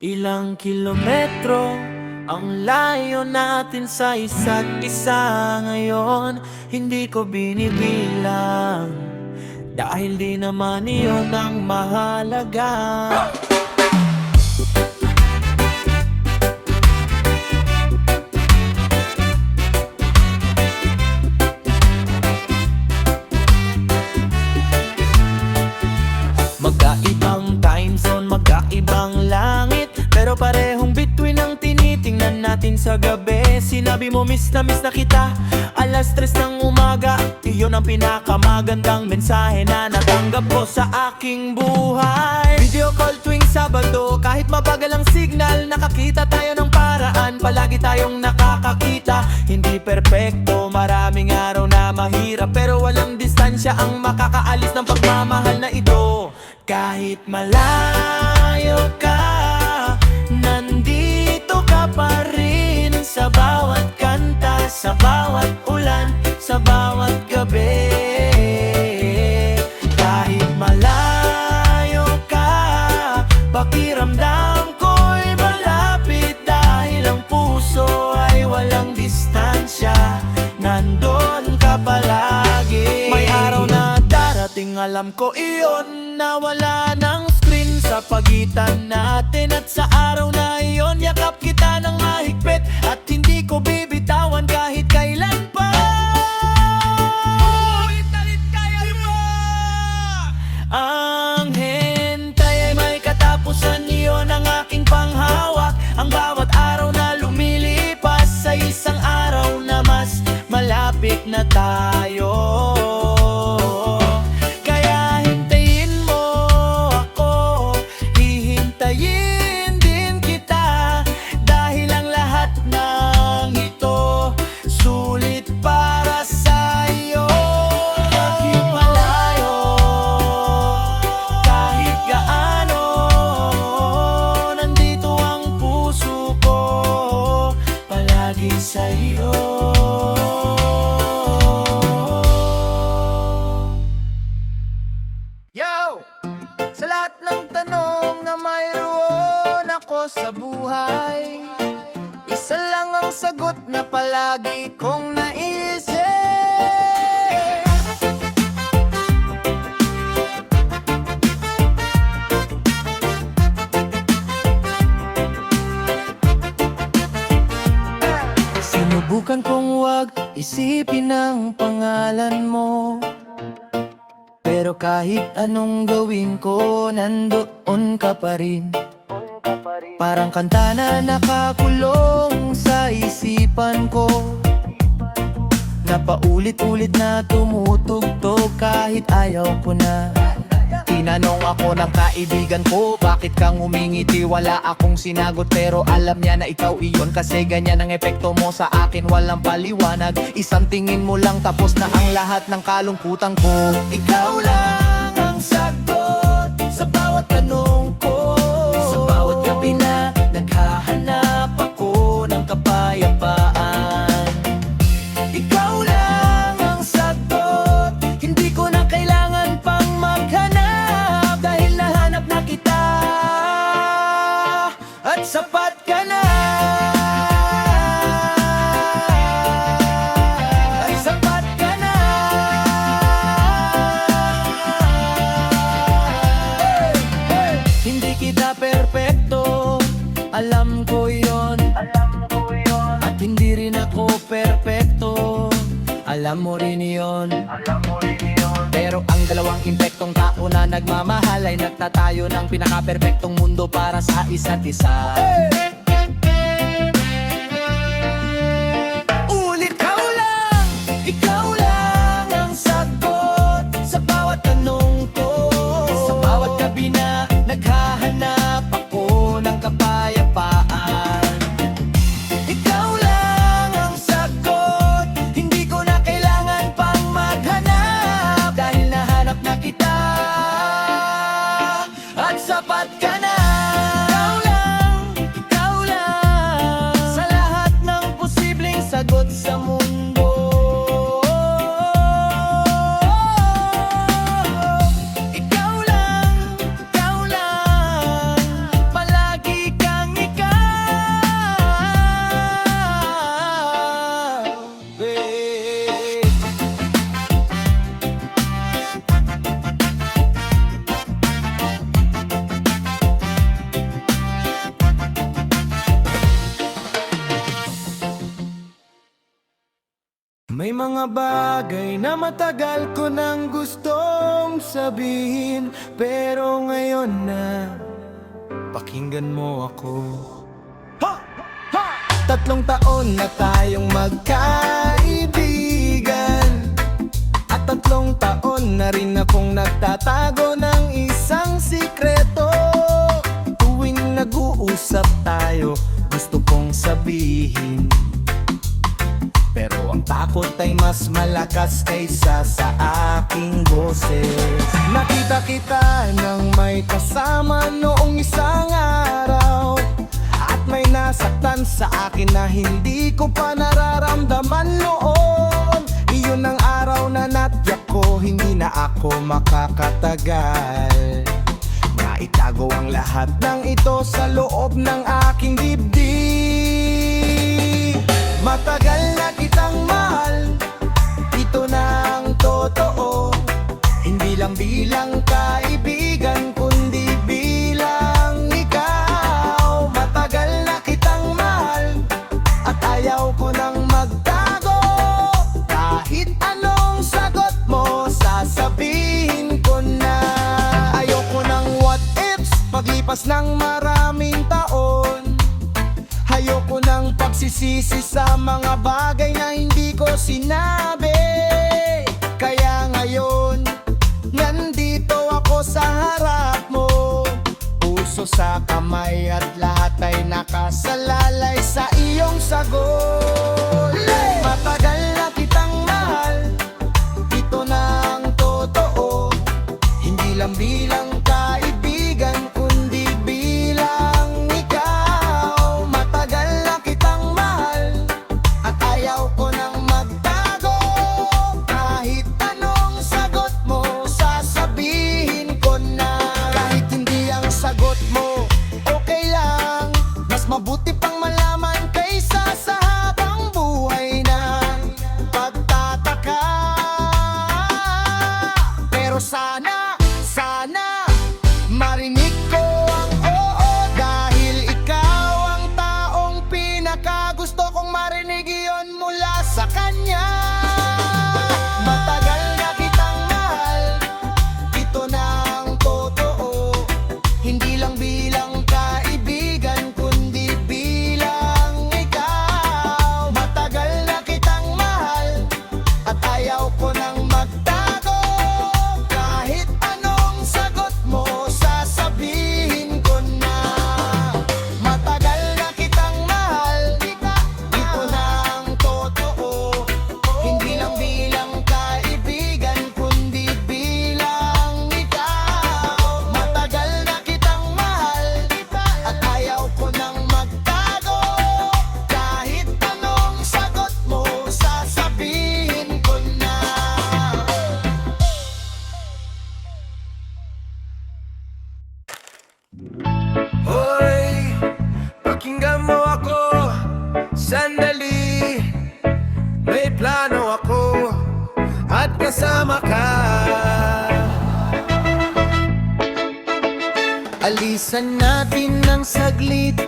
Ilang kilometro ang layo natin sa isa't isa ngayon. Hindi ko binibilang dahil di naman iyon ang mahalaga. Magkaibang time zone, magkaibang langit, pero parehong bituin ang tinitingnan natin sa gabi. Sinabi mo miss na kita, alas 3 ng umaga. Iyon ang pinakamagandang mensahe na natanggap ko sa aking buhay. Video call tuwing Sabado, kahit mabagal ang signal, nakakita tayo ng paraan. Palagi tayong nakakakita, hindi perpekto, maraming araw na mahirap, pero walang distansya ang makakaalis ng pagmamahal na ito. Kahit malayo ka, nandito ka pa rin. Sa bawat kanta, sa bawat ulan, sa bawat gabi. Kahit malayo ka, pakiramdam ko'y malapit. Dahil ang puso ay walang distansya, nandun ka palagi. May araw na darating, alam ko iyon, na wala ng screen sa pagitan natin. At sa araw na iyon, yakap kita ng mahigpit, at hindi ko bibitawan kahit kailan pa. Ulit-ulit kaya mo. Ang hintay ay may katapusan, iyon ang aking panghawak. Ang bawat araw na lumilipas sa isang araw na mas malapit na tayo. Sa'yo. Yo! Sa lahat ng tanong na mayroon ako sa buhay, isa lang ang sagot na palagi kong naisip. Sinubukan kong wag isipin ang pangalan mo, pero kahit anong gawin ko, nandoon ka pa rin. Parang kanta na nakakulong sa isipan ko, na paulit-ulit na tumutugtog kahit ayaw ko na. Tinanong ako ng kaibigan ko, bakit kang umingiti? Wala akong sinagot, pero alam niya na ikaw iyon. Kasi ganyan ang epekto mo sa akin, walang paliwanag. Isang tingin mo lang, tapos na ang lahat ng kalungkutan ko. Ikaw lang ang sagot sa bawat tanong ko. Sa bawat gabi na naghahanap ako ng kapayapaan. Ikaw lang ang sagot, hindi ko na kailangan pang maghanap, dahil nahanap na kita at sapat ka na. At sapat ka na. Hindi kita perpekto, alam ko yon. At hindi rin ako perpekto, alam mo rin yon. Pero ang dalawang impektong tao na nagmamahal ay nagtatayo ng pinaka-perpektong mundo para sa isa't isa. Ulit, ikaw lang ang sagot sa bawat tanong ko. Sa bawat gabi na naghahanap ako ng kapayapaan. Ikaw lang ang sagot, hindi ko na kailangan pang maghanap, dahil nahanap na kita at sapat ka na. Ikaw May mga bagay na matagal ko nang gustong sabihin, pero ngayon na pakinggan mo ako. Ha! Ha! 3 taon na tayong magkaibigan, at 3 taon na rin akong nagtatago ng isang sikreto. Tuwing nag-uusap tayo, gusto kong sabihin, pero ang takot ay mas malakas kaysa sa aking boses. Nakita kita nang may kasama noong isang araw, at may nasaktan sa akin na hindi ko pa nararamdaman noon. Iyon ang araw na natyak ko, hindi na ako makakatagal na itago ang lahat ng ito sa loob ng aking dibdib. Matagal na kitang mahal, ito na ang totoo. Hindi lang bilang kaibigan, kundi bilang ikaw. Matagal na kitang mahal, at ayaw ko nang magtago. Kahit anong sagot mo, sasabihin ko na. Ayoko ng what ifs, paglipas ng maraming taon. Ayoko ng pagsisisi sa mga bagay na hindi ko sinabi. Kaya ngayon, nandito ako sa harap mo, puso sa kamay at lahat ay nakasalalay sa iyong sagot. Matagal na kitang mahal, ito na ang totoo. Hindi lang bilang kaibigan, kundi bilang ikaw. Matagal na kitang mahal, at ayaw ko nang magtago. Kahit anong sagot mo, sasabihin ko na. Kahit hindi ang sagot mo, okay lang. Mas mabuti pang malaman kaysa sa habang buhay na pagtataka. Pero sana marinig ko ang oo, dahil ikaw ang taong pinakagusto kong marinig iyon mula sa kanya. Matagal na kitang mahal, ito na ang totoo. Hindi lang bilang kaibigan, kundi bilang ikaw. Matagal na kitang mahal, at ayaw ko nang magtago. Kahit anong sagot mo, sasabihin ko na. Matagal na kitang mahal, ito na ang totoo. Hindi lang bilang kaibigan, kundi bilang ikaw. Matagal na kitang mahal, at ayaw ko nang magtago. Kahit anong sagot mo, sasabihin ko na. Hoy, pakinggan mo ako sandali. May plano ako, at kasama ka. Alisan natin ng saglit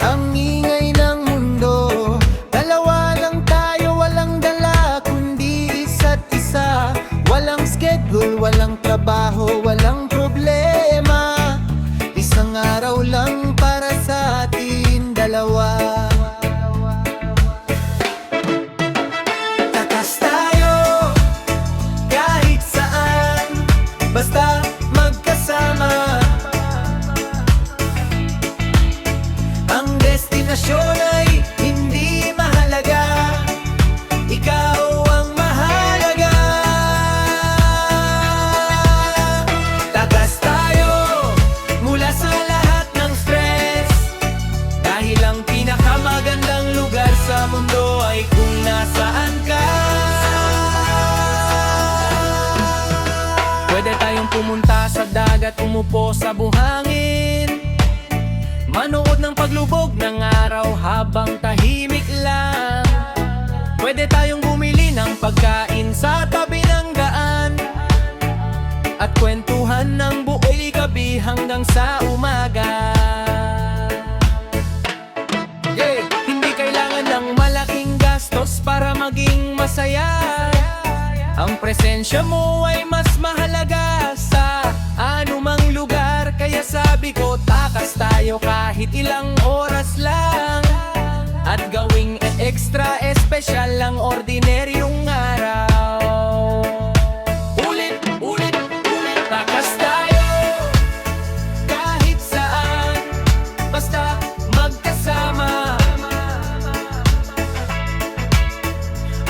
ang ingay ng mundo. Dalawa lang tayo, walang dala kundi isa't isa. Walang schedule, walang trabaho, walang problema. Isang araw lang para sa atin dalawa. Takas tayo kahit saan, basta magkasama. Ang destinasyon ay hindi mahalaga, ikaw ang mahalaga. Takas tayo mula sa lahat ng stress, dahil ang pinakamagandang lugar sa mundo ay kung nasaan ka. Pwede tayong pumunta sa dagat, umupo sa buhangin, manood ng paglubog ng araw habang tahimik lang. Pwede tayong bumili ng pagkain sa tabi ng daan, at kwentuhan ng buong gabi hanggang sa umaga. Hindi kailangan ng malaking gastos para maging masaya. masaya. Ang presensya mo ay mas mahalaga sa anumang lugar. Kaya sabi ko, takas tayo kahit ilang oras lang, at gawing extra espesyal ang ordinaryong araw. Ulit, ulit, ulit, takas tayo kahit saan, basta magkasama.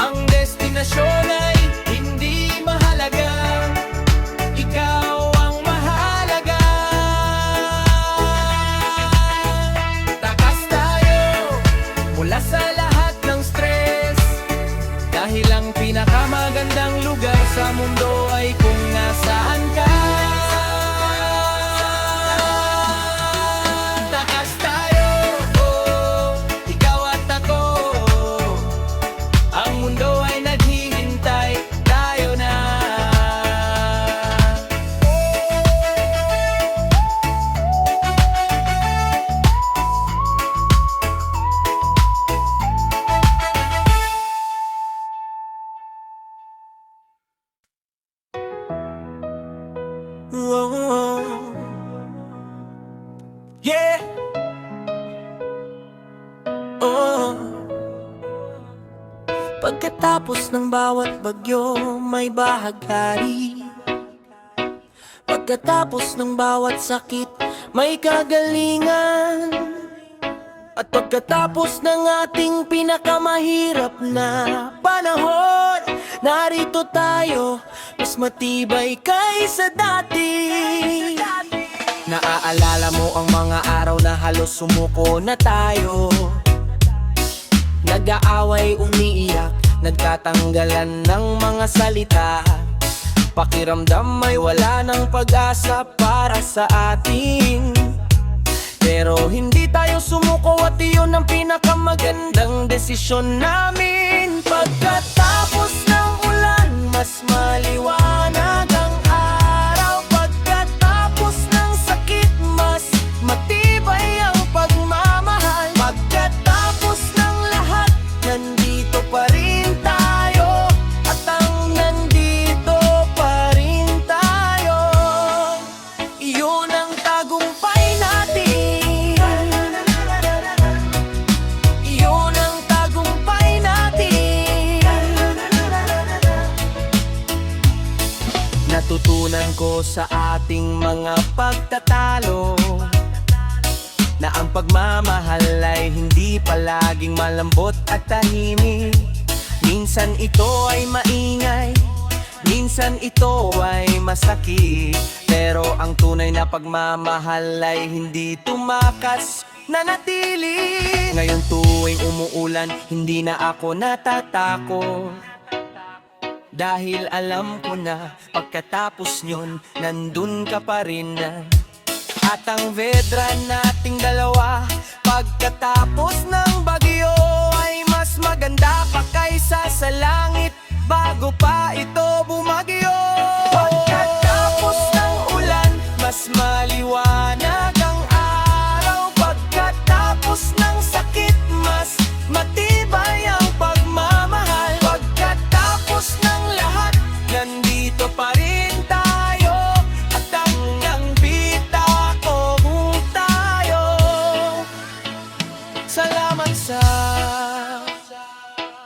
Ang destinasyon ay hindi mahalaga, ikaw ang mahalaga. Takas tayo mula sa lahat ng stress, dahil ang pinakamagandang lugar sa mundo ay kung nasaan ka. Takas tayo, ikaw at ako. Ang mundo ay naghihintay, tayo na. Whoa. Yeah. Oh. Pagkatapos ng bawat bagyo, may bahaghari. Pagkatapos ng bawat sakit, may kagalingan. At pagkatapos ng ating pinakamahirap na panahon, narito tayo, mas matibay kaysa dati. Naaalala mo ang mga araw na halos sumuko na tayo, nag-aaway, umiiyak, nagtatanggalan ng mga salita. Pakiramdam ay wala ng pag-asa para sa atin. Pero hindi tayo sumuko at iyon ang pinakamagandang desisyon namin. Pagkatapos ng ulan, mas maliwanag ang araw. Pagkatapos ng sakit, mas matibay ang pagmamahal. Pagkatapos ng lahat, nandito pa rin tayo. At ang nandito pa rin tayo, iyon ang tagumpay natin. Iyon ang tagumpay natin. Natutunan ko sa ating mga pagtatalo na ang pagmamahal ay hindi palaging malambot at tahimik. Minsan ito ay maingay, minsan ito ay masakit. Pero ang tunay na pagmamahal ay hindi tumakas, nanatili. Ngayon tuwing umuulan, hindi na ako natatakot, dahil alam ko na pagkatapos nyon, nandun ka pa rin na. At ang vedra nating dalawa, pagkatapos ng bagyo, ay mas maganda pa kaysa sa langit bago pa ito bumagyo. Pagkatapos ng ulan, mas maliwanag ang araw. Pagkatapos ng sakit, mas matibay ang pagmamahal. Pagkatapos ng lahat, nandito pa rin tayo. At ang nangpita ko kung tayo. Salamat sa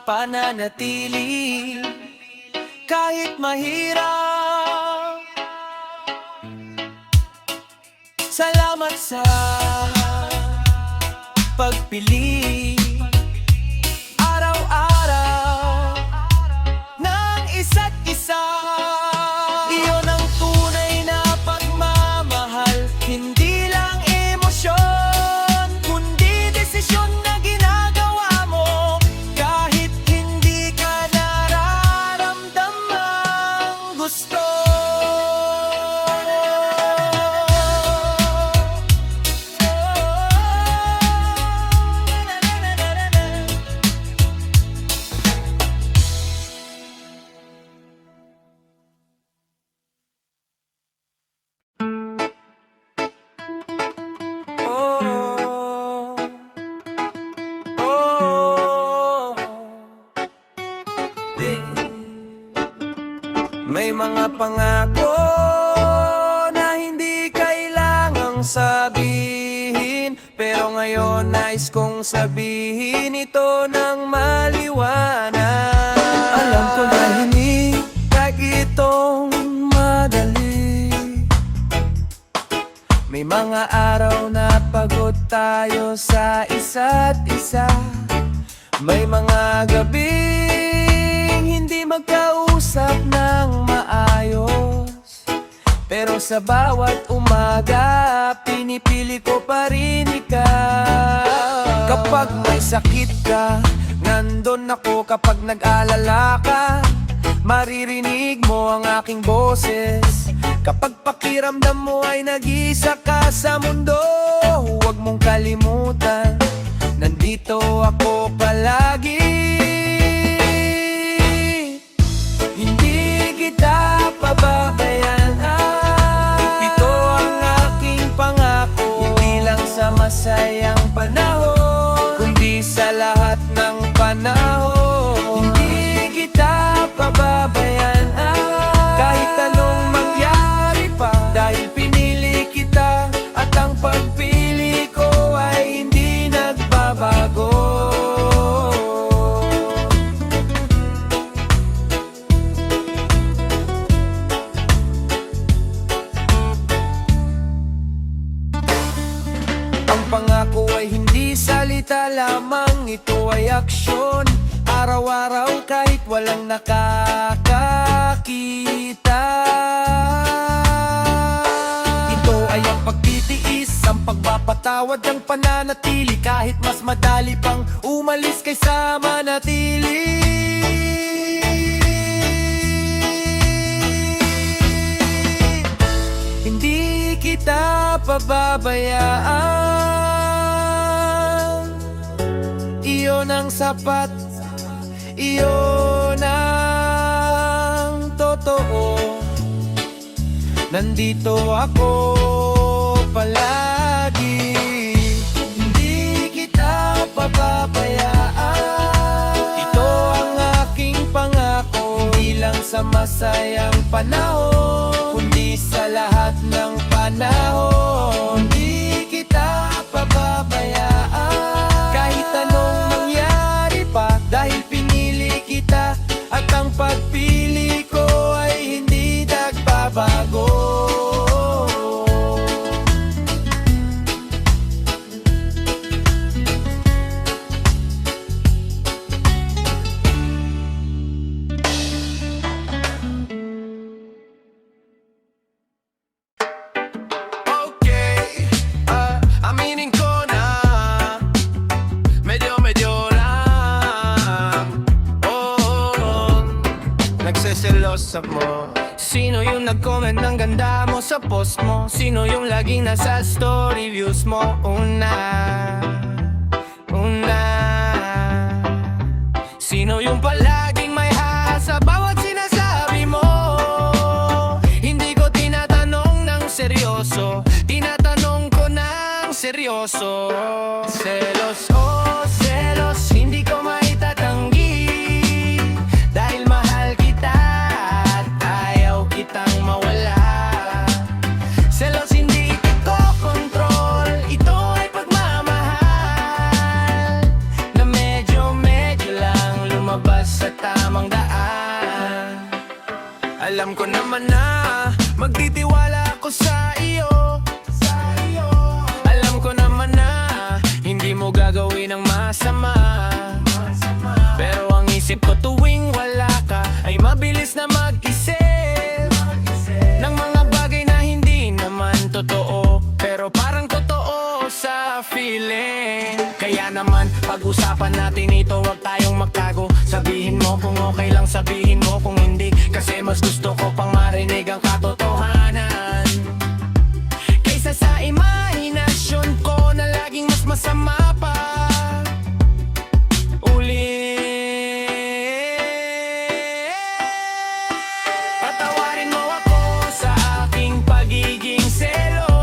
pananatili kahit mahirap. Salamat sa pagpili araw-araw ng isa't isa. Iyon ang tunay na pagmamahal, hindi lang emosyon, kundi desisyon na ginagawa mo kahit hindi ka nararamdamang gusto. mga pangako na hindi kailangang sabihin, pero ngayon nais kong sabihin ito ng maliwanag. Alam ko na hindi itong madali. May mga araw na pagod tayo sa isa't isa. May mga gabing hindi magkausap ng maayos, pero sa bawat umaga pinipili ko pa rin ikaw. Kapag may sakit ka, nandun ako. Kapag nag-alala ka, maririnig mo ang aking boses. Kapag pakiramdam mo ay nag-isa ka sa mundo, huwag mong kalimutan, nandito ako palagi. Hindi kita pababayaan. Ito ang aking pangako, hindi lang sa masayang panahon, kundi sa lahat ng panahon. Hindi kita pababayaan kahit anong mangyari pa, dahil pinili kita at ang pagpili ko ay hindi nagbabago. Ang pangako ay hindi salita lamang, ito ay aksyon. Araw-araw kahit walang nakakakita. Ito ay ang pagtitiis, ang pagpapatawad, ang pananatili, kahit mas madali pang umalis kaysa manatili. Hindi kita pababayaan. Iyon ang sapat, iyon ang totoo. Nandito ako palagi. Hindi kita pababayaan. Ito ang aking pangako, hindi lang sa masayang panahon, kundi sa lahat ng panahon. Hindi kita pababayaan kahit anong mangyari pa, dahil pinili kita at ang pagpili ko ay hindi nagbabago. Okay, aminin ko na medyo lang, nagseselos mo. Sino yung nag-comment ng ganda mo sa post mo? Sino yung laging nasa story views mo? Una. Sino yung palaging may ha sa bawat sinasabi mo? Hindi ko tinatanong ng seryoso, tinatanong ko ng seryoso. Selos, oh selos, hindi ko maitatanggi, dahil mahal kita at ayaw kitang mawala. Selos hindi ko kontrol, ito ay pagmamahal na medyo lang lumabas sa tamang daan. Alam ko naman na magtitiwala ako sa iyo. Alam ko naman na hindi mo gagawin ang masama, pero ang isip ko tuwing wala ka ay mabilis na mag-isip ng mga bagay na hindi naman totoo, pero parang totoo sa feeling. Kaya naman pag-usapan natin ito, wag tayong magtago. Sabihin mo kung okay lang, sabihin mo kung hindi, kasi mas gusto ko pang marinig ang katotohanan kaysa sa imahinasyon ko na laging mas masama pa. Patawarin mo ako sa aking pagiging selos.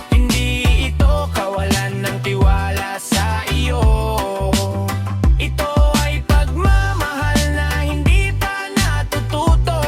Hindi ito kawalan ng tiwala sa iyo. Ito ay pagmamahal na hindi pa natututo.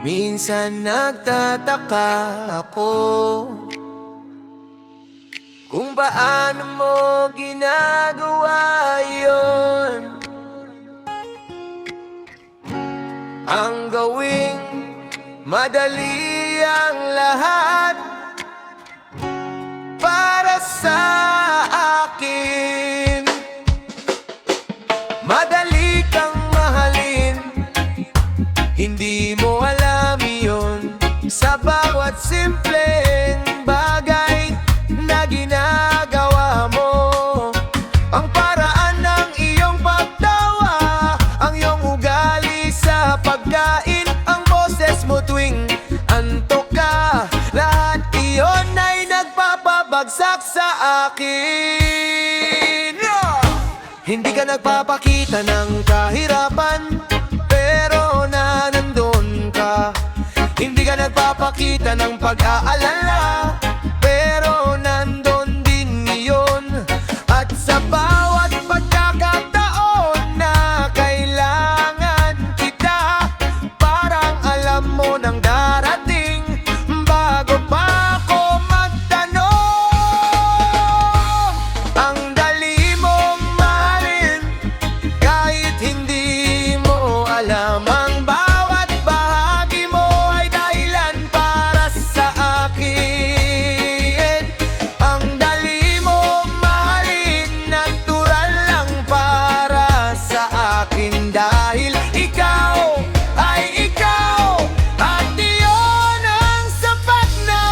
Minsan nagtataka ako kung paano mo ginagawa yun. Ang gawing madali ang lahat para sa akin. Madali kang mahalin, hindi mo alam yun. Sa bawat simpleng bagay na ginagawa mo, ang paraan ng iyong pagtawa, ang iyong ugali sa pagkain, ang boses mo tuwing antok ka, lahat iyon ay nagpapabagsak sa akin. Hindi ka nagpapakita ng kahirapan, pero nandun ka. Hindi ka nagpapakita ng pag-aalala, pero nandun din iyon. At sa bawat pagkakataon na kailangan kita, parang alam mo nang darating bago pa ako magtanong. Ang dali mong mahalin kahit hindi mo alam. Ang bawat bahagi mo ay dahilan para sa akin. Ang dali mong mahalin, natural lang para sa akin. Dahil ikaw ay ikaw, at iyon ang sapat na.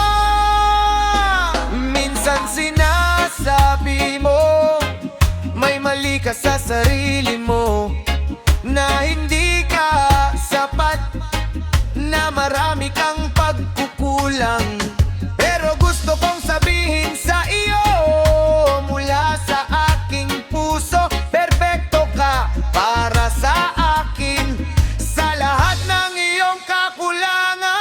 Minsan sinasabi mo may mali ka sa sarili mo, na hindi ka sapat, na marami kang pagkukulang. Pero gusto kong sabihin sa iyo mula sa aking puso, perpekto ka para sa akin, sa lahat ng iyong kakulangan.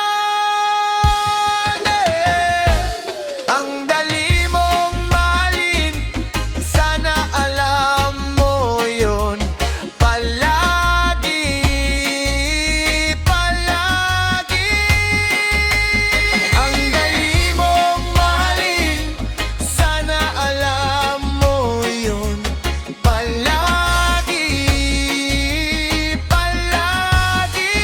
Ang dali mong mahalin, sana alam mo yun. Palagi, palagi. Ang dali mong mahalin, sana alam mo yun. Palagi, palagi.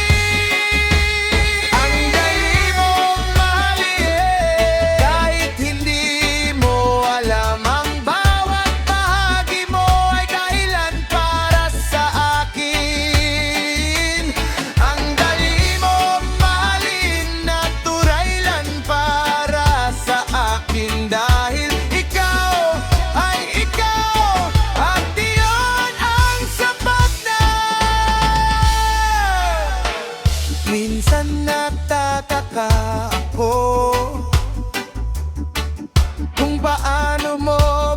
Ang dali mong mahalin, kahit hindi mo alam. Ang bawat bahagi mo ay dahilan para sa akin. Ang dali mong mahalin, natural lang para sa akin. Dahil ikaw ay ikaw, at iyon ang sapat na. Minsan nagtataka ako kung paano mo